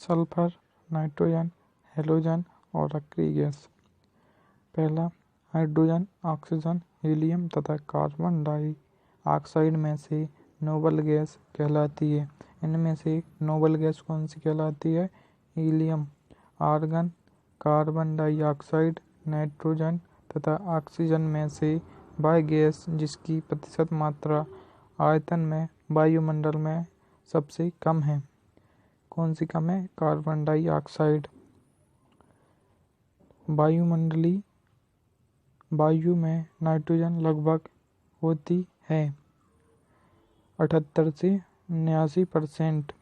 Sulphur, nitrogen, halogen और अक्रिय gas. पहला, hydrogen, oxygen, helium तथा कार्बन डाइऑक्साइड में से नोबल गैस कहलाती है। इनमें से नोबल गैस कौन सी कहलाती है? Helium, argon, carbon dioxide, nitrogen तथा ऑक्सीजन में से वह गैस जिसकी प्रतिशत मात्रा आयतन में वायुमंडल में सबसे कम है। कौन सी कम है? Carbon dioxide. वायु में नाइट्रोजन लगभग होती है 78 से 79%।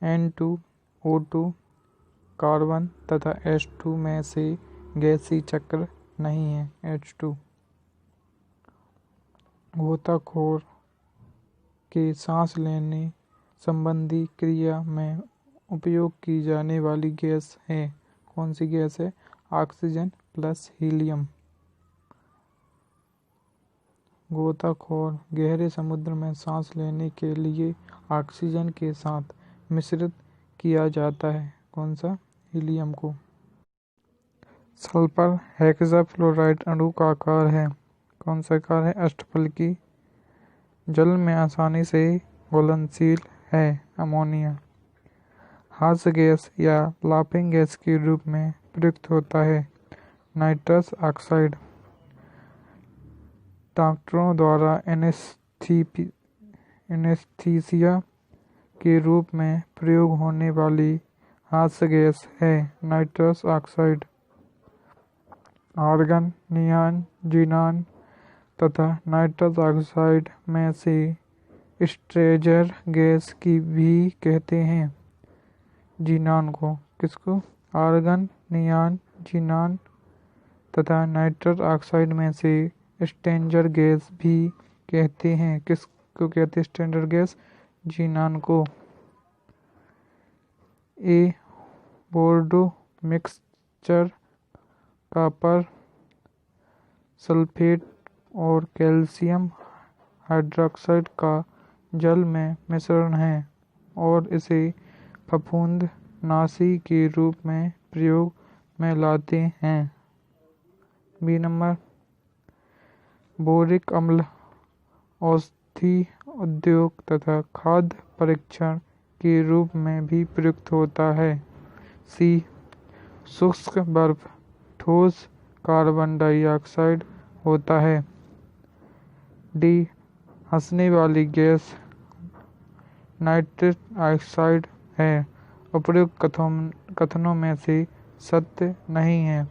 N2O2 कार्बन तथा H2 में से गैसीय चक्र नहीं है। H2 गोताखोर के सांस लेने संबंधी क्रिया में उपयोग की जाने वाली गैस है। कौन सी गैस है? Oxygen plus helium. गोताखोर गहरे समुद्र में सांस लेने के लिए ऑक्सीजन के साथ मिश्रित किया जाता है। कौन सा? हीलियम को। सल्फर हेक्साफ्लोराइड अणु का आकार है। कौन सा आकार है? अष्टफलकी। जल में आसानी से घुलनशील है। अमोनिया। हास्य गैस या लाफिंग गैस के रूप में प्रयुक्त होता है। Nitrous oxide. डॉक्टरों द्वारा एनेस्थीसिया के रूप में प्रयोग होने वाली हास्य गैस है नाइट्रस ऑक्साइड। आर्गन, नियान, जीनान तथा नाइट्रस ऑक्साइड में से स्ट्रेजर गैस की भी कहते हैं। जीनान को। किसको? आर्गन, नियान, जीनान तथा नाइट्रस ऑक्साइड में से स्ट्रेंजर गैस भी कहते हैं। किसको कहते हैं स्ट्रेंजर गैस? जीनान को। ए बोर्डो मिक्सचर कॉपर सल्फेट और कैल्शियम हाइड्रोक्साइड का जल में मिश्रण है और इसे फफूंदनाशी के रूप में प्रयोग में लाते हैं। बी नंबर, बोरिक अम्ल औषधि उद्योग तथा खाद्य परीक्षण के रूप में भी प्रयुक्त होता है। सी, शुष्क बर्फ ठोस कार्बन डाइऑक्साइड होता है। डी, हंसने वाली गैस नाइट्रस ऑक्साइड है। उपर्युक्त कथनों में से सत्य नहीं है।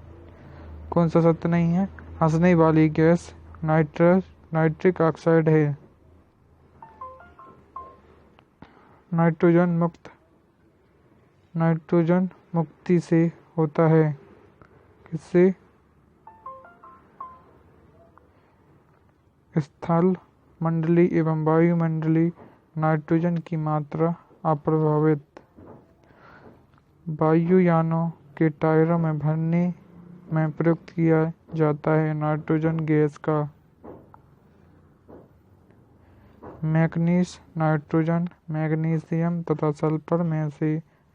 कौन सा सत्य नहीं है? हंसने वाली गैस नाइट्रिक ऑक्साइड है। नाइट्रोजन मुक्ति से होता है। किससे? स्थल मंडली एवं वायुमंडली नाइट्रोजन की मात्रा अप्रभावित। वायुयानों के टायरों में भरने में प्रयुक्त किया जाता है नाइट्रोजन गैस का। मैग्नीज, नाइट्रोजन, मैग्नीशियम तथा सल्फर में से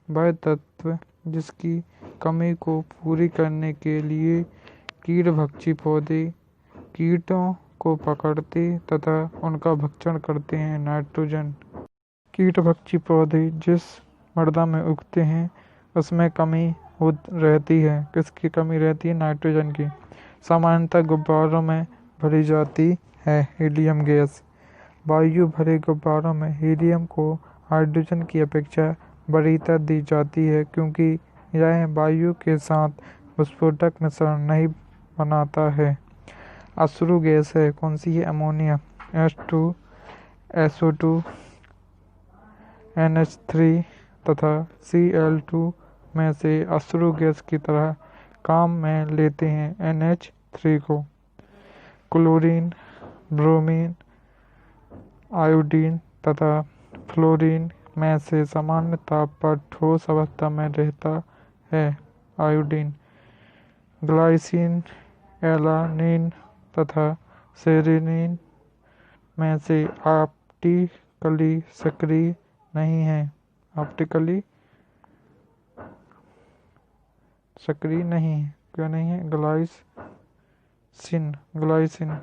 वह तत्व जिसकी कमी को पूरी करने के लिए कीटभक्षी पौधे कीटों को पकड़ते तथा उनका भक्षण करते हैं। नाइट्रोजन। कीटभक्षी पौधे जिस मृदा में उगते हैं उसमें कमी रहती है। किसकी कमी रहती है? नाइट्रोजन की। सामान्यतः गुब्बारों में भरी जाती है हीलियम गैस। वायु भरे गुब्बारों में हीलियम को हाइड्रोजन की अपेक्षा वरीयता दी जाती है क्योंकि यह वायु के साथ विस्फोटक मिश्रण नहीं बनाता है। अश्रु गैस है। कौन सी है? अमोनिया। H2, SO2, NH3 तथा Cl2 में से अश्रु गैस की तरह काम में लेते हैं NH3 को। क्लोरीन, ब्रोमीन, आयोडीन तथा फ्लोरीन में से सामान्य ताप पर ठोस अवस्था में रहता है आयोडीन। ग्लाइसिन, एलानिन तथा सेरेनिन में से ऑप्टिकली सक्रिय नहीं है। ऑप्टिकली सक्रिय नहीं है। क्या नहीं है? ग्लाइसिन।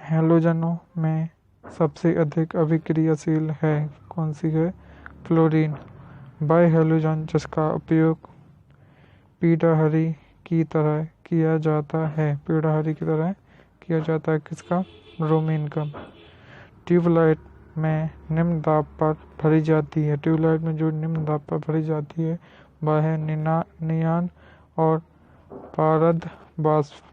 हैलोजनों में सबसे अधिक अभिक्रियाशील है कौन सी है? फ्लोरीन। बाई हैलोजन जिसका उपयोग पीड़ाहरी की तरह किया जाता है। किसका? ब्रोमीन का। ट्यूबलाइट में निम्न दाब पर भरी जाती है। ट्यूबलाइट में जो निम्न दाब पर भरी जाती है वह है नियान और पारद वाष्प।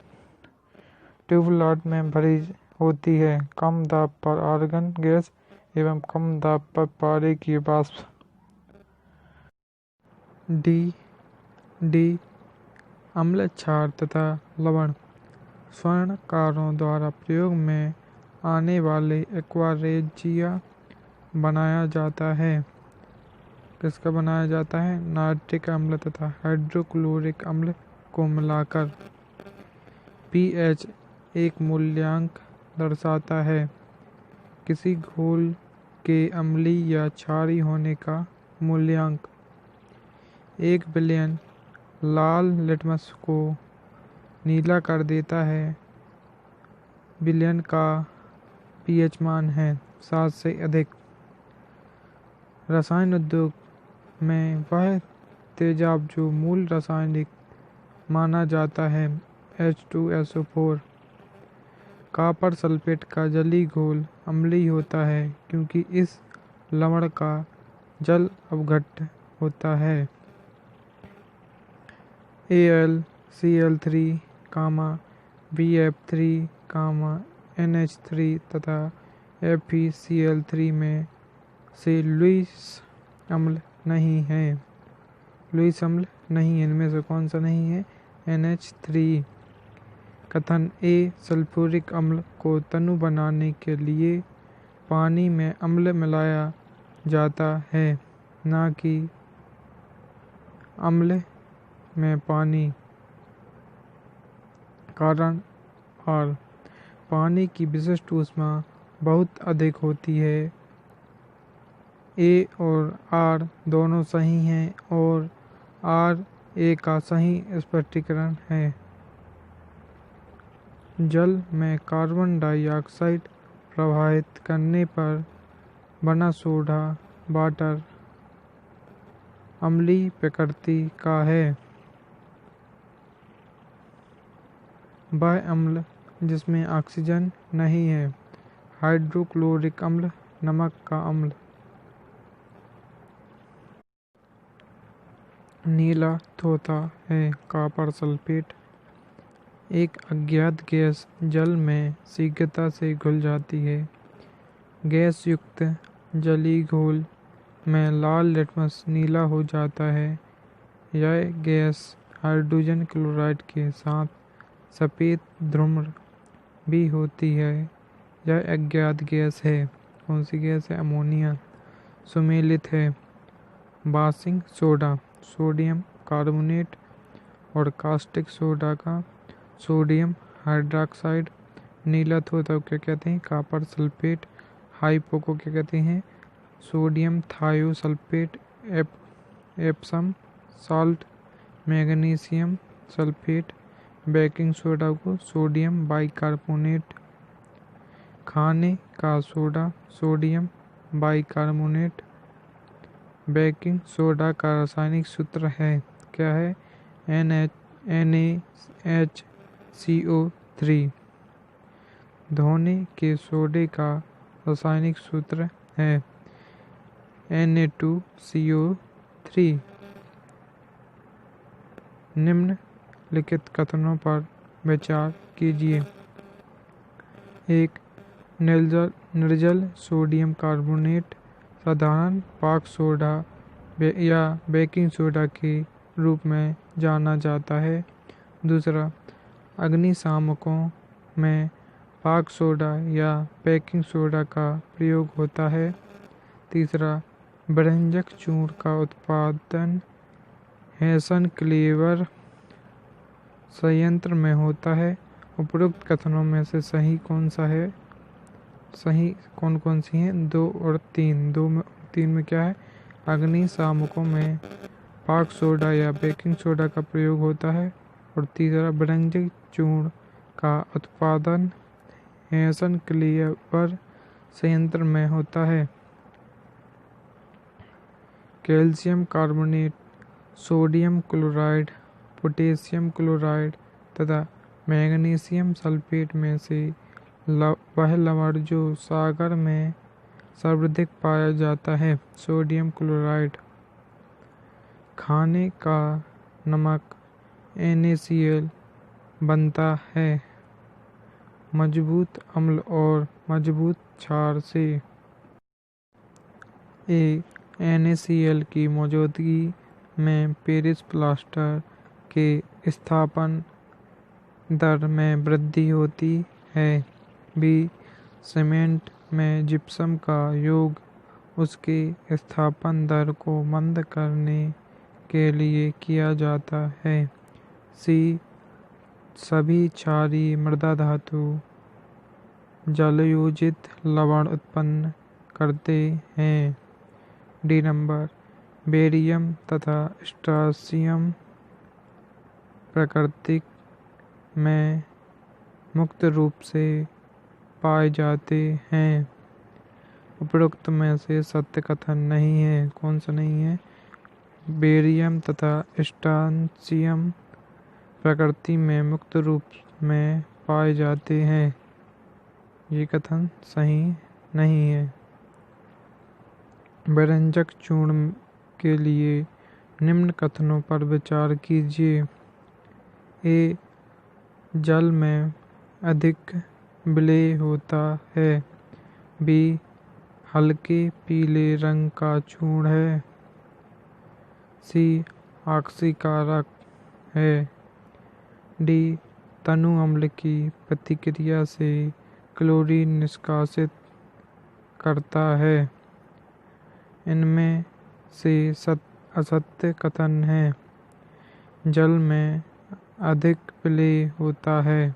ट्यूबलाइट में भरी होती है कम दाब पर आर्गन गैस एवं कम दाब पर पारे की वाष्प। डी अम्ल, क्षार तथा लवण। स्वर्णकारों द्वारा प्रयोग में आने वाले एक्वारेजिया बनाया जाता है। किसका बनाया जाता है? नाइट्रिक अम्ल तथा हाइड्रोक्लोरिक अम्ल को मिलाकर। पीएच एक मूल्यांक दर्शाता है किसी घोल के अम्लीय या क्षारीय होने का मूल्यांक। 1 बिलियन लाल लिटमस को नीला कर देता है। बिलियन का पीएच मान है 7 से अधिक। रसायन उद्योग में वह तेजाब जो मूल रासायनिक माना जाता है H2SO4। कॉपर सल्फेट का जलीय घोल अम्लीय होता है क्योंकि इस लवण का जल अपघट्य होता है। AlCl3, BF3, NH3 तथा FeCl3 में से लुईस अम्ल नहीं है। इनमें से कौन सा नहीं है? NH3। कथन ए सल्फ्यूरिक अम्ल को तनु बनाने के लिए पानी में अम्ल मिलाया जाता है न कि अम्ल में पानी। कारण आर पानी की विशिष्ट ऊष्मा बहुत अधिक होती है। ए और आर दोनों सही हैं और आर ए का सही स्पष्टीकरण है। जल में कार्बन डाइऑक्साइड प्रवाहित करने पर बना सोडा वाटर अम्लीय प्रकृति का है। वह अम्ल जिसमें ऑक्सीजन नहीं है। हाइड्रोक्लोरिक अम्ल, नमक का अम्ल। नीला तोता है कॉपर सल्फेट। एक अज्ञात गैस जल में शीघ्रता से घुल जाती है। गैस युक्त जलीय घोल में लाल लिटमस नीला हो जाता है। यह गैस हाइड्रोजन क्लोराइड के साथ सफ़ेद ध्रुव भी होती है। यह अज्ञात गैस है। कौन सी गैस है? अमोनिया। सुमेलित है। वाशिंग सोडा सोडियम कार्बोनेट और कास्टिक सोडा का सोडियम हाइड्रॉक्साइड। नीला तोता को क्या कहते हैं? Copper sulphate. हाइपो को क्या कहते हैं? Sodium thiosulphate. Epsom salt magnesium sulphate. Baking soda को सोडियम बाइकार्बोनेट। खाने का soda sodium bicarbonate. Baking soda का रासायनिक सूत्र है क्या है? NaHCO3। धोने के सोडे का रासायनिक सूत्र है Na2CO3। निम्नलिखित कथनों पर विचार कीजिए। 1. निर्जल सोडियम कार्बोनेट साधारण पाक सोडा या बेकिंग सोडा के रूप में जाना जाता है। दूसरा, अग्निशामकों में पाक सोडा या बेकिंग सोडा का प्रयोग होता है। तीसरा, व्यंजक चूर्ण का उत्पादन हेसन क्लेवर संयंत्र में होता है। उपरोक्त कथनों में से सही कौन सा है? सही कौन सी हैं? 2 और 3। 3 में क्या है? अग्निशामकों में बाक सोडा या बेकिंग सोडा का प्रयोग होता है। और तीसरा, व्यंजक चूर्ण का उत्पादन हेंसन क्लीवर संयंत्र में होता है। Calcium carbonate, sodium chloride, potassium chloride तथा मैग्नीशियम सल्फेट में से वह लवण जो सागर में सर्वाधिक पाया जाता है। सोडियम क्लोराइड खाने का नमक NaCl बनता है मजबूत अम्ल और मजबूत क्षार से। NaCl की मौजूदगी में पेरिस प्लास्टर के स्थापन दर में वृद्धि होती है। सीमेंट में जिप्सम का योग उसके स्थापन दर को मंद करने के लिए किया जाता है। सभी क्षारीय मृदा धातु जलयोजित लवण उत्पन्न करते हैं। नंबर, बेरियम तथा स्ट्रांशियम प्राकृतिक में मुक्त रूप से पाए जाते हैं। उपरोक्त में से सत्य कथन नहीं है। कौन सा नहीं है? बेरियम तथा स्ट्रांशियम प्रकृति में मुक्त रूप में पाए जाते हैं। ये कथन सही नहीं है। व्यंजक चूर्ण के लिए निम्न कथनों पर विचार कीजिए। A. जल में अधिक विलेय होता है। B. हल्के पीले रंग का चूर्ण है। C. ऑक्सीकारक है। D. तनु अम्ल की प्रतिक्रिया से क्लोरीन निष्कासित करता है। इनमें से असत्य कथन है। जल में अधिक विलेय होता है।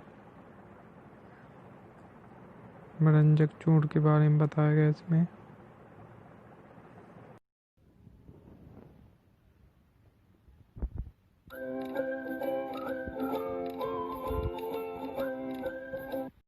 व्यंजक चूर्ण के बारे में बताया गया इसमें।